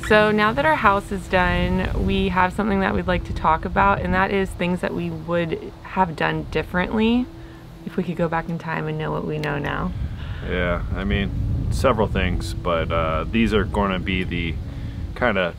So now that our house is done, we have something that we'd like to talk about, and that is things that we would have done differently if we could go back in time and know what we know now. Yeah, I mean, several things, but these are going to be the kind of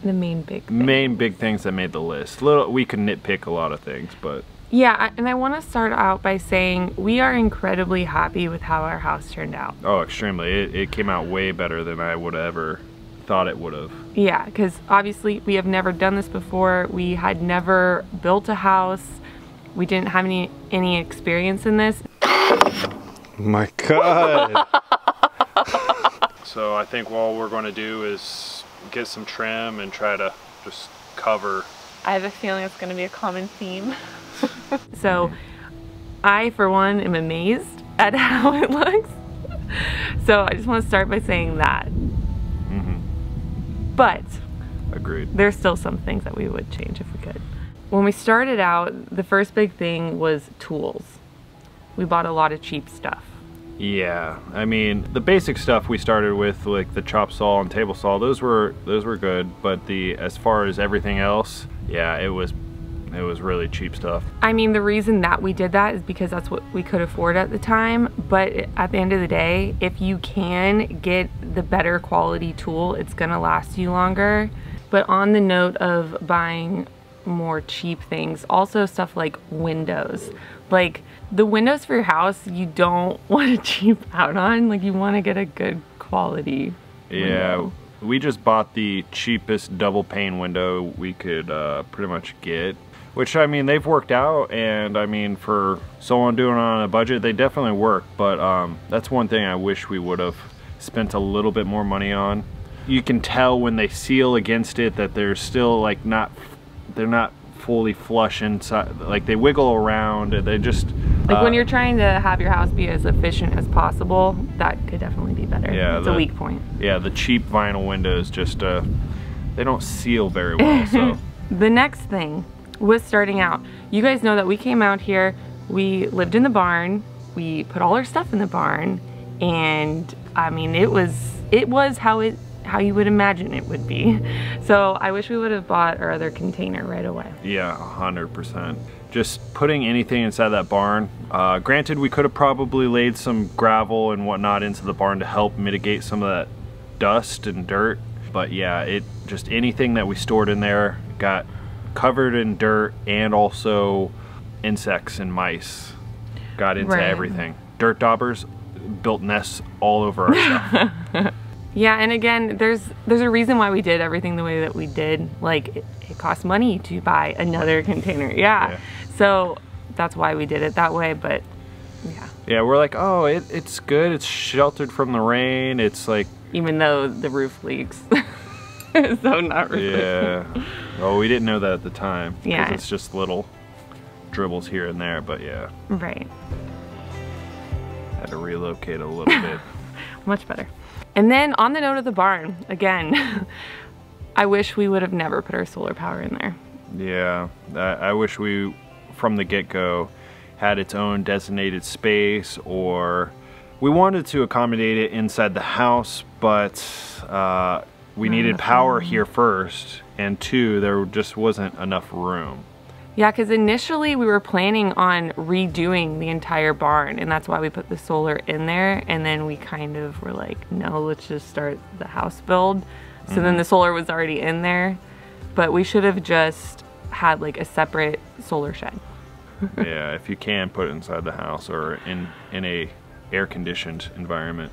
the main big things that made the list. We could nitpick a lot of things, but yeah, and I want to start out by saying we are incredibly happy with how our house turned out. Oh, extremely. It came out way better than I would have ever thought it would have. Yeah, because obviously we have never done this before. We had never built a house. We didn't have any experience in this. Oh my God. So I think what we're going to do is get some trim and try to just cover. I have a feeling it's going to be a common theme. So I, for one, am amazed at how it looks. So I just want to start by saying that. But agreed. There's still some things that we would change if we could. When we started out, the first big thing was tools. We bought a lot of cheap stuff. Yeah, I mean, the basic stuff we started with, like the chop saw and table saw, those were good, but as far as everything else, yeah, it was really cheap stuff. I mean, the reason that we did that is because that's what we could afford at the time, but at the end of the day, if you can get the better quality tool, it's gonna last you longer. But on the note of buying more cheap things, also stuff like windows. Like the windows for your house, you don't want to cheap out on, like you want to get a good quality window. Yeah, we just bought the cheapest double pane window we could pretty much get. Which, I mean, they've worked out, and I mean, for someone doing it on a budget, they definitely work, but that's one thing I wish we would have spent a little bit more money on. You can tell when they seal against it that they're still like they're not fully flush inside, like they wiggle around, and they just... Like when you're trying to have your house be as efficient as possible, that could definitely be better. Yeah, it's a weak point. Yeah, the cheap vinyl windows just, they don't seal very well, so... The next thing was starting out. You guys know that we came out here, we lived in the barn, we put all our stuff in the barn, and I mean, it was how you would imagine it would be. So I wish we would have bought our other container right away. Yeah, 100%. Just putting anything inside that barn. Granted, we could have probably laid some gravel and whatnot into the barn to help mitigate some of that dust and dirt. But yeah, just anything that we stored in there got covered in dirt, and also insects and mice got into everything. Dirt daubers built nests all over our stuff. Yeah, and again, there's a reason why we did everything the way that we did. Like, it costs money to buy another container. Yeah. So that's why we did it that way, but yeah. Yeah, we're like, oh, it's good. It's sheltered from the rain. It's like... Even though the roof leaks. So not really. Yeah. Oh, we didn't know that at the time. Yeah. Because it's just little dribbles here and there, but yeah. Right. Had to relocate a little bit. Much better. And then on the note of the barn, again, I wish we would have never put our solar power in there. Yeah. I wish we, from the get-go, had its own designated space, or we wanted to accommodate it inside the house, but we needed power here first, and two, there just wasn't enough room. Yeah, because initially we were planning on redoing the entire barn, and that's why we put the solar in there, and then we kind of were like, no, let's just start the house build. So then the solar was already in there, but we should have just had like a separate solar shed. Yeah, if you can, put it inside the house or in a air-conditioned environment,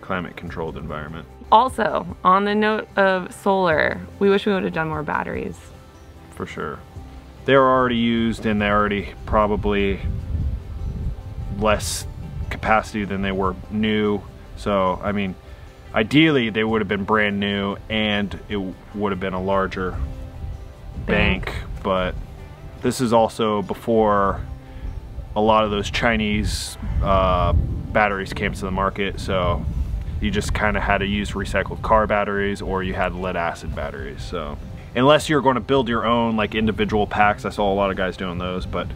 climate-controlled environment. Also, on the note of solar, we wish we would have done more batteries. For sure. They were already used, and they're already probably less capacity than they were new. So, I mean, ideally they would have been brand new, and it would have been a larger bank, but this is also before a lot of those Chinese batteries came to the market, so you just kind of had to use recycled car batteries, or you had lead acid batteries. So unless you're going to build your own like individual packs, I saw a lot of guys doing those, but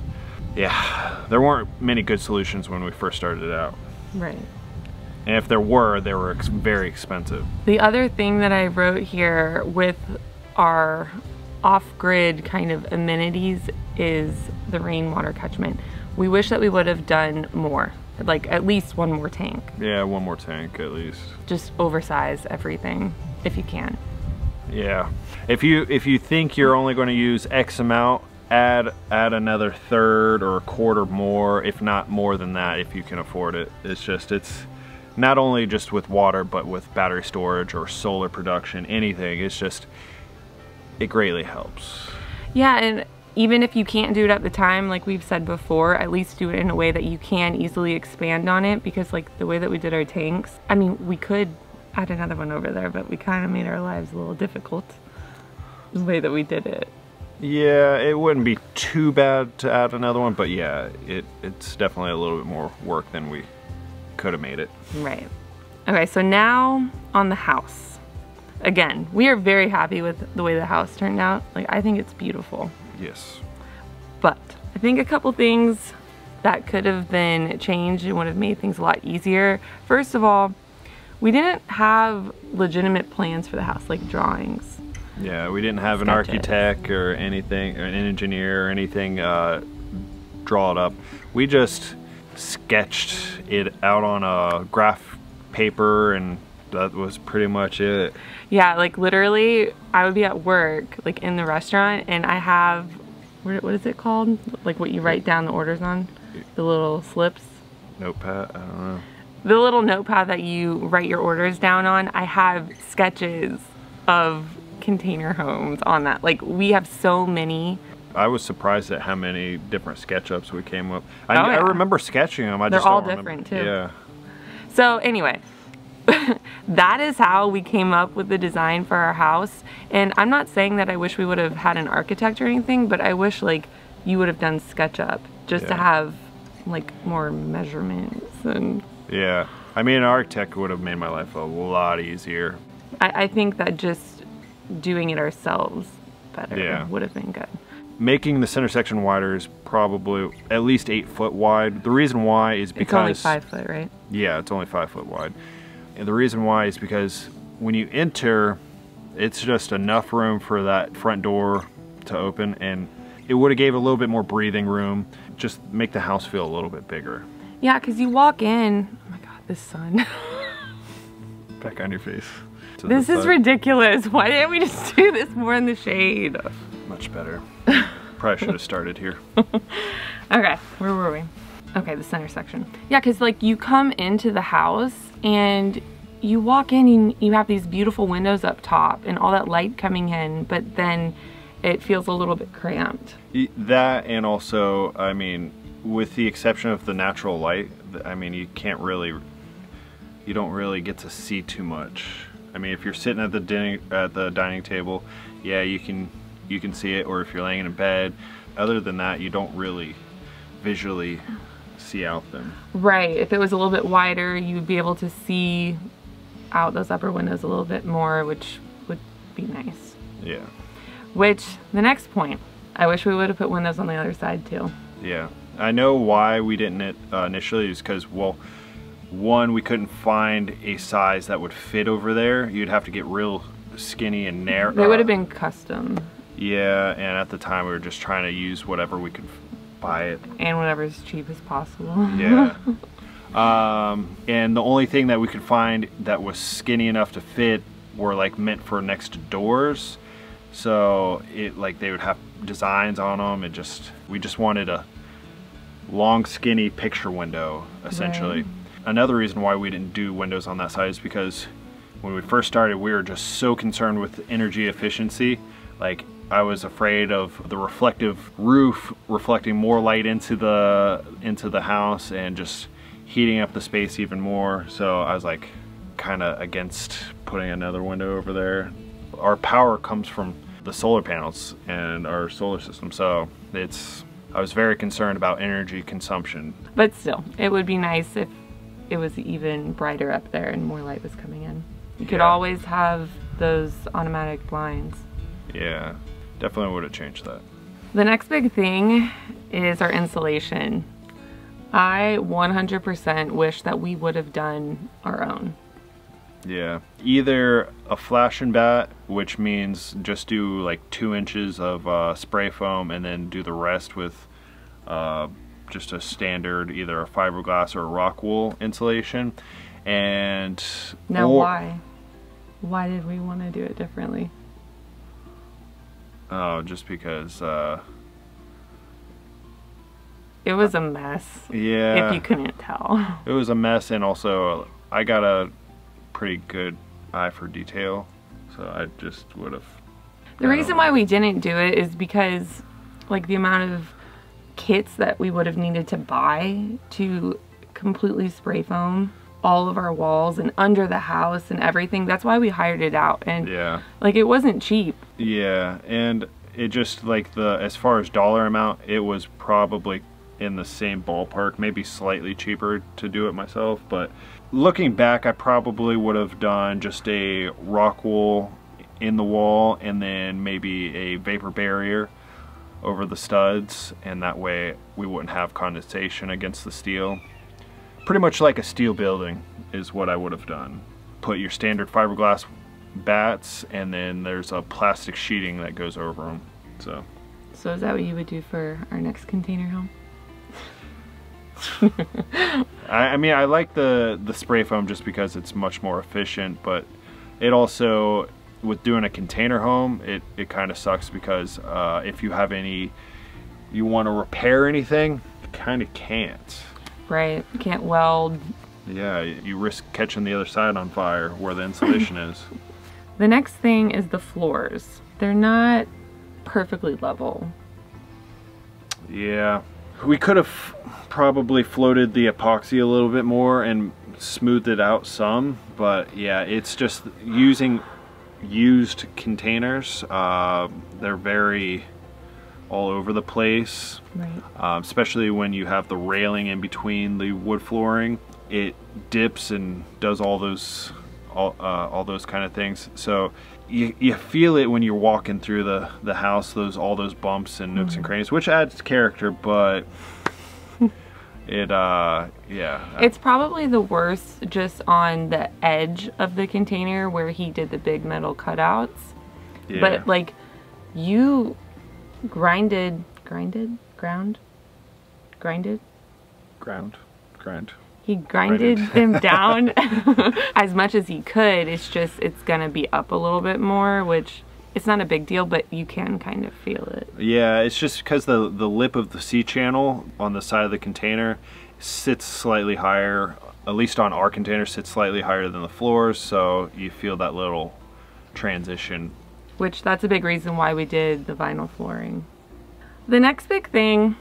yeah, there weren't many good solutions when we first started it out. Right. And if there were, they were very expensive. The other thing that I wrote here with our off-grid kind of amenities is the rainwater catchment. We wish that we would have done more, like at least one more tank. Yeah, one more tank at least. Just oversize everything if you can. Yeah, if you think you're only going to use X amount, add another third or a quarter more, if not more than that, if you can afford it. It's not only just with water, but with battery storage or solar production, anything. It greatly helps. Yeah, and even if you can't do it at the time, like we've said before, at least do it in a way that you can easily expand on it, because like the way that we did our tanks, I mean, we could add another one over there, but we kind of made our lives a little difficult the way that we did it. Yeah, it wouldn't be too bad to add another one, but yeah, it's definitely a little bit more work than we could have made it. Right. Okay, so now on the house. Again, we are very happy with the way the house turned out. Like, I think it's beautiful. Yes. But I think a couple things that could have been changed and would have made things a lot easier. First of all, we didn't have legitimate plans for the house, like drawings. Yeah, we didn't have an architect or anything, or an engineer or anything draw it up. We just sketched it out on a graph paper, and that was pretty much it. Yeah, like literally I would be at work, like in the restaurant, and I have, what is it called? Like what you write down the orders on? The little slips? Notepad? I don't know. The little notepad that you write your orders down on, I have sketches of container homes on that. Like, we have so many. I was surprised at how many different SketchUps we came up. I remember sketching them. They're all different too. Yeah. So anyway, that is how we came up with the design for our house. And I'm not saying that I wish we would have had an architect or anything, but I wish like you would have done SketchUp just to have like more measurements and. Yeah, I mean, an architect would have made my life a lot easier. I think that just doing it ourselves better would have been good. Making the center section wider is probably at least 8 foot wide. The reason why is because... It's only 5 foot, right? Yeah, it's only 5 foot wide. And the reason why is because when you enter, it's just enough room for that front door to open, and it would have gave a little bit more breathing room, just make the house feel a little bit bigger. Yeah, because you walk in, oh my god, this sun. Back on your face. This is ridiculous. Why didn't we just do this more in the shade? Much better. Probably should have started here. Okay, where were we? Okay, the center section. Yeah, because like you come into the house and you walk in and you have these beautiful windows up top and all that light coming in, but then it feels a little bit cramped. That, and also, I mean, with the exception of the natural light, I mean, you don't really get to see too much. I mean, if you're sitting at the dining table, yeah, you can see it, or if you're laying in bed. Other than that, you don't really visually see out them. Right. If it was a little bit wider, you'd be able to see out those upper windows a little bit more, which would be nice. Yeah. Which, the next point, I wish we would have put windows on the other side too. Yeah. I know why we didn't initially, is because, well, one, we couldn't find a size that would fit over there. You'd have to get real skinny and narrow. They would have been custom. Yeah, and at the time we were just trying to use whatever we could buy it. And whatever's cheap as possible. Yeah. And the only thing that we could find that was skinny enough to fit were like meant for next to doors. So they would have designs on them. We just wanted a long skinny picture window, essentially. Right. Another reason why we didn't do windows on that side is because when we first started, we were just so concerned with energy efficiency. Like, I was afraid of the reflective roof reflecting more light into the house and just heating up the space even more. So I was like kind of against putting another window over there. Our power comes from the solar panels and our solar system, so I was very concerned about energy consumption. But still, it would be nice if it was even brighter up there and more light was coming in. You could always have those automatic blinds. Yeah, definitely would have changed that. The next big thing is our insulation. I 100% wish that we would have done our own. Yeah, either a flash and bat, which means just do like 2 inches of spray foam and then do the rest with just a standard, either a fiberglass or a rock wool insulation. And now why did we want to do it differently? Oh, just because it was a mess. Yeah, if you couldn't tell. It was a mess, and also I got a pretty good eye for detail, so I just would have. The reason why we didn't do it is because like the amount of kits that we would have needed to buy to completely spray foam all of our walls and under the house and everything. That's why we hired it out, and yeah, like it wasn't cheap. Yeah, and it just like as far as dollar amount, it was probably in the same ballpark, maybe slightly cheaper to do it myself. But looking back, I probably would have done just a rock wool in the wall and then maybe a vapor barrier over the studs, and that way we wouldn't have condensation against the steel. Pretty much like a steel building is what I would have done. Put your standard fiberglass bats, and then there's a plastic sheeting that goes over them. So is that what you would do for our next container home? I mean, I like the spray foam just because it's much more efficient, but it also, with doing a container home, it kind of sucks because if you want to repair anything, you kind of can't. Right, you can't weld. Yeah, you risk catching the other side on fire where the insulation is. The next thing is the floors. They're not perfectly level. Yeah, we could have probably floated the epoxy a little bit more and smoothed it out some, but yeah, it's just using used containers. They're very all over the place, right. Especially when you have the railing in between the wood flooring. It dips and does all those kind of things. So you feel it when you're walking through the house, all those bumps and nooks and crannies, which adds character, but yeah. It's probably the worst just on the edge of the container where he did the big metal cutouts. Yeah. But like you grind he grinded them down as much as he could. It's just, it's gonna be up a little bit more, which it's not a big deal, but you can kind of feel it. Yeah, it's just because the lip of the C-channel on the side of the container sits slightly higher, at least on our container, sits slightly higher than the floors, so you feel that little transition. Which, that's a big reason why we did the vinyl flooring. The next big thing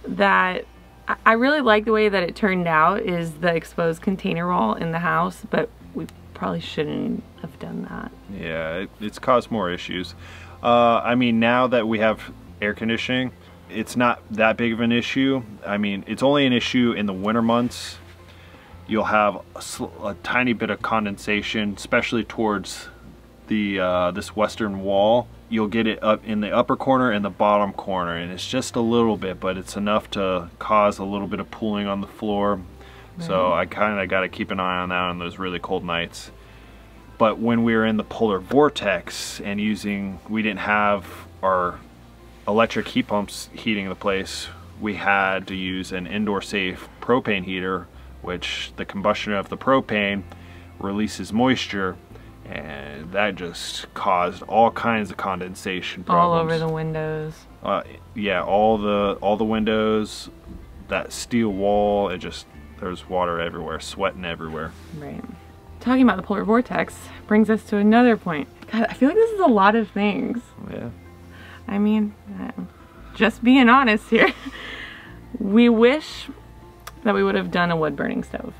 that I really like the way that it turned out is the exposed container wall in the house, but we probably shouldn't have done that. Yeah, it's caused more issues. I mean, now that we have air conditioning, it's not that big of an issue. I mean, it's only an issue in the winter months. You'll have a tiny bit of condensation, especially towards the this western wall. You'll get it up in the upper corner and the bottom corner, and it's just a little bit, but it's enough to cause a little bit of pooling on the floor. Right. So I kind of got to keep an eye on that on those really cold nights. But when we were in the polar vortex and we didn't have our electric heat pumps heating the place, we had to use an indoor safe propane heater, which the combustion of the propane releases moisture, and that just caused all kinds of condensation problems. All over the windows. Yeah, all the windows, that steel wall, there's water everywhere, sweating everywhere. Right. Talking about the polar vortex brings us to another point. God, I feel like this is a lot of things. Yeah. I mean, just being honest here. We wish that we would have done a wood burning stove.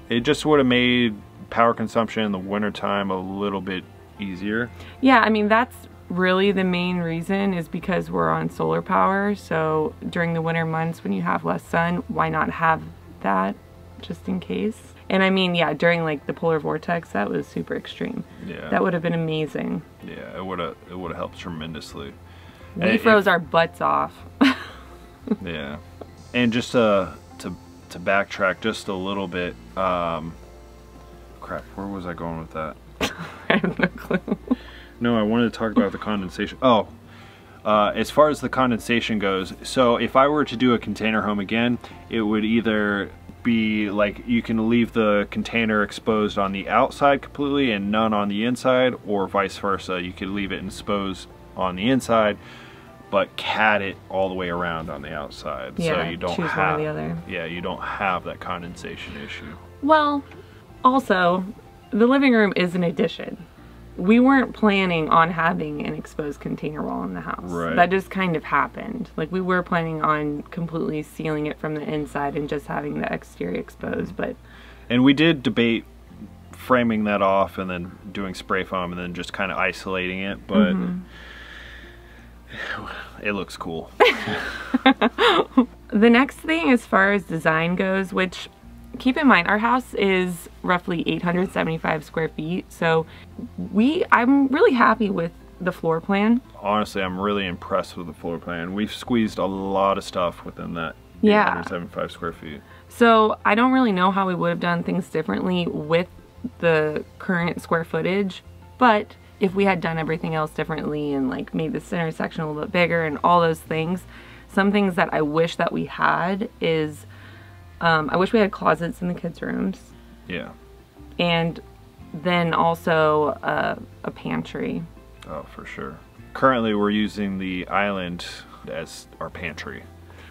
It just would have made power consumption in the wintertime a little bit easier. Yeah, I mean, that's really the main reason, is because we're on solar power. So during the winter months when you have less sun, why not have that just in case? And I mean, yeah, during like the polar vortex, that was super extreme. Yeah. That would have been amazing. Yeah, it would have helped tremendously. We froze our butts off. Yeah. And just to to backtrack just a little bit. Crap, where was I going with that? I have no clue. No, I wanted to talk about the condensation. Oh, as far as the condensation goes, so if I were to do a container home again, it would either be like you can leave the container exposed on the outside completely and none on the inside, or vice versa. You could leave it exposed on the inside but cat it all the way around on the outside, yeah, so you don't choose have one or the other. Yeah, you don't have that condensation issue. Well, also the living room is an addition. We weren't planning on having an exposed container wall in the house. Right. That just kind of happened. Like, we were planning on completely sealing it from the inside and just having the exterior exposed, but... And we did debate framing that off and then doing spray foam and then just kind of isolating it, but it looks cool. The next thing as far as design goes, which... keep in mind, our house is roughly 875 square feet, so I'm really happy with the floor plan. Honestly, I'm really impressed with the floor plan. We've squeezed a lot of stuff within that 875 square feet. So I don't really know how we would have done things differently with the current square footage, but if we had done everything else differently and like made the center section a little bit bigger and all those things, some things that I wish that we had is I wish we had closets in the kids' rooms. Yeah. And then also a pantry. Oh, for sure. Currently, we're using the island as our pantry.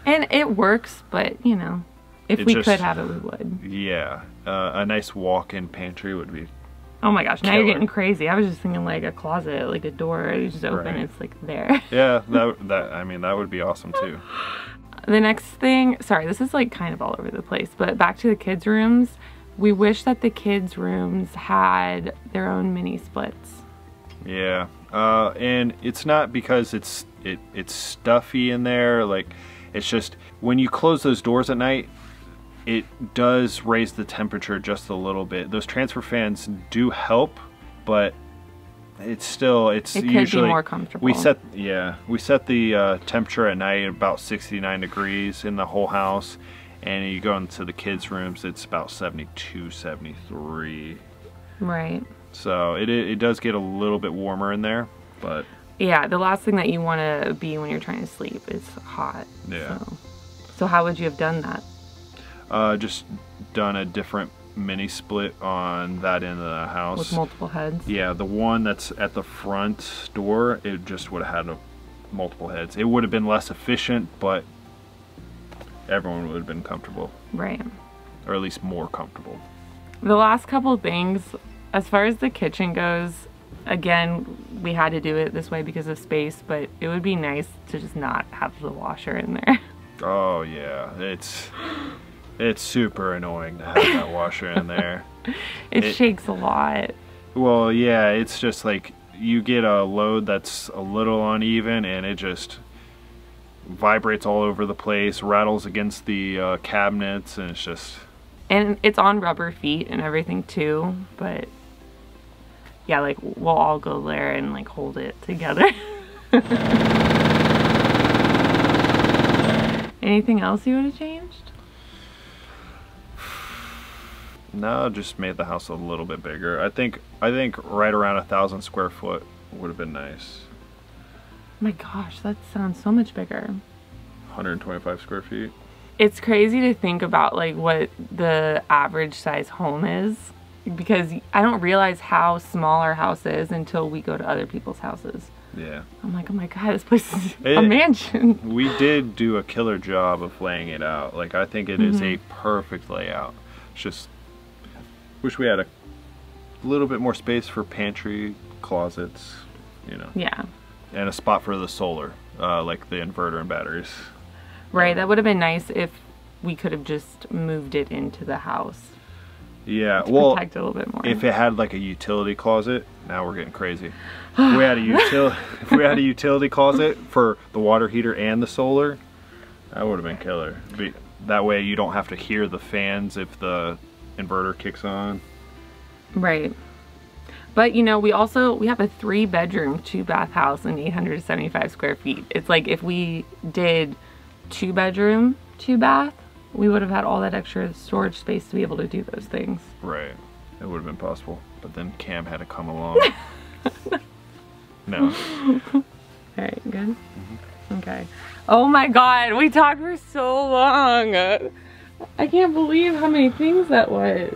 And it works, but, you know, if we could have it, we would. Yeah. A nice walk-in pantry would be... Oh my gosh, now killer. you're getting crazy. I was just thinking like a closet, like a door, you just open, it's like there. Yeah, I mean, that would be awesome too. The next thing, sorry, this is like kind of all over the place, but back to the kids' rooms. We wish that the kids' rooms had their own mini splits. Yeah, and it's not because it's stuffy in there. Like, it's just when you close those doors at night, it does raise the temperature just a little bit. Those transfer fans do help, but it's still, it could usually be more comfortable. We set the temperature at night about 69 degrees in the whole house, and you go into the kids' rooms, it's about 72, 73. Right. So it does get a little bit warmer in there, but yeah, the last thing that you want to be when you're trying to sleep is hot. Yeah. So how would you have done that? Just done a different mini split on that end of the house. With multiple heads? Yeah, the one that's at the front door, it just would have had multiple heads. It would have been less efficient, but everyone would have been comfortable. Right. Or at least more comfortable. The last couple things, as far as the kitchen goes, again, we had to do it this way because of space, but it would be nice to just not have the washer in there. Oh yeah, it's super annoying to have that washer in there. It shakes a lot. Well, yeah, it's just like you get a load that's a little uneven and it just vibrates all over the place, rattles against the cabinets, and it's just... And it's on rubber feet and everything too, but yeah, like we'll all go there and like hold it together. Anything else you would have changed? No, just made the house a little bit bigger. I think right around 1,000 square foot would have been nice. My gosh, that sounds so much bigger. 125 square feet. It's crazy to think about like what the average size home is, because I don't realize how small our house is until we go to other people's houses. Yeah. I'm like, oh my god, this place is a mansion. We did do a killer job of laying it out. Like, I think it is a perfect layout. It's just, wish we had a little bit more space for pantry, closets, you know. Yeah. And a spot for the solar, like the inverter and batteries. Right, that would have been nice if we could have just moved it into the house. Yeah, well, protect it a little bit more. If it had like a utility closet, now we're getting crazy. If we had a utility closet for the water heater and the solar, that would have been killer. That way you don't have to hear the fans if the inverter kicks on. Right. But you know, we have a 3-bedroom, 2-bath house and 875 square feet. It's like if we did 2-bedroom, 2-bath, we would have had all that extra storage space to be able to do those things. Right. It would have been possible. But then Cam had to come along. No. Alright, good? Okay. Oh my god, we talked for so long. I can't believe how many things that was.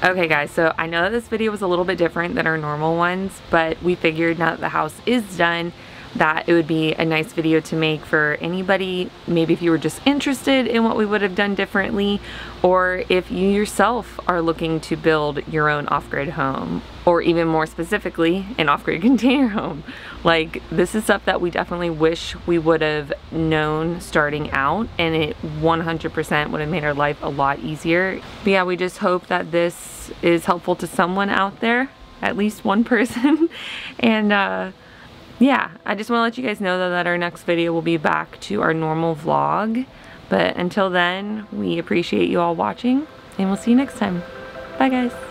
Okay guys, so I know that this video was a little bit different than our normal ones, but we figured now that the house is done that it would be a nice video to make for anybody, maybe if you were just interested in what we would have done differently, or if you yourself are looking to build your own off-grid home, or even more specifically, an off-grid container home. Like, this is stuff that we definitely wish we would have known starting out, and it 100% would have made our life a lot easier. But yeah, we just hope that this is helpful to someone out there, at least one person. And yeah, I just want to let you guys know though that our next video will be back to our normal vlog. But until then, we appreciate you all watching, and we'll see you next time. Bye guys.